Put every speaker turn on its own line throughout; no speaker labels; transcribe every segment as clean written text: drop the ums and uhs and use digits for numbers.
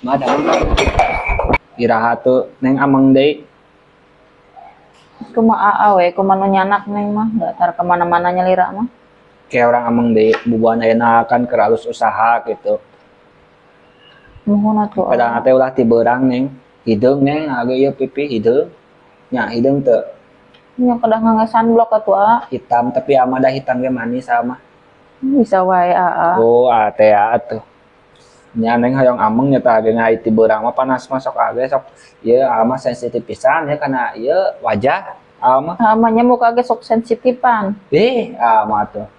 Madam iraha tuh neng amang deui.
Kumaha we, kumaha nyanak neng mah, enggak tar kemana-mana nyelira mah.
Kayak orang amang deui bubuhan ayeuna kan keur alus usaha gitu.
Muhun atuh.
Kadang teh ulah ti beurang neng. Hideung neng age ieu pipi hideung. Nya hideung teu
Nya kadang ngangge sunblock atuh.
hitam tapi amada hitam ge manis sama.
Bisa wae
Oh, teh atuh. Nya neng hoyong ameng nya tah age ngai ti beurang mah panas mah sok age sok ieu mah sensitif pisan ya kana ieu wajah mah.
Mah muka ge sok sensitifan.
Mah tuh.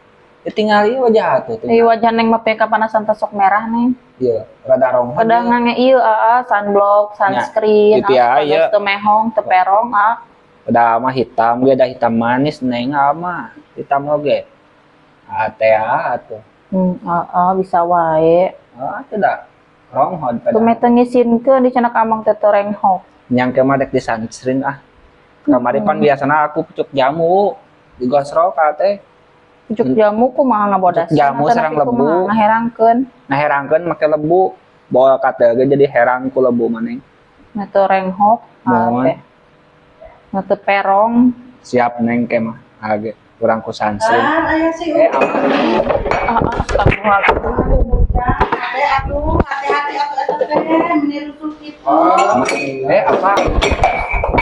Ya tinggal ieu wajah atuh.
Wajah neng mah kapanasan teh sok merah neng.
Ieu rada ronghan.
Kadang ngange ieu sunblock, sunscreen,
ieu
teu mehong, teu perong
Udah mah hitam ge da hitam manis neng mah. Hitam oge. Teh atuh.
Bisa wae.
Teh da ronghon pada.
Kumaha teu ngisinkeun di cenah amang teh renghok.
Nyangke mah dek di sunscreen Kamari pan biasana aku pucuk jamu digosrok teh.
Pucuk jamu kumaha ngabodas.
Jamu sareng lebu. Ngaherangkeun make lebu. Bawa ka teh ge jadi herang ku lebu maneh.
Na teu renghok teh. Na teu perong.
Siap neng ke mah. Age kurang ku sunscreen.
Aya sih.
Astagfirullahaladzim.
Aduh, hati-hati atuh teh meniru kitu.
Apa?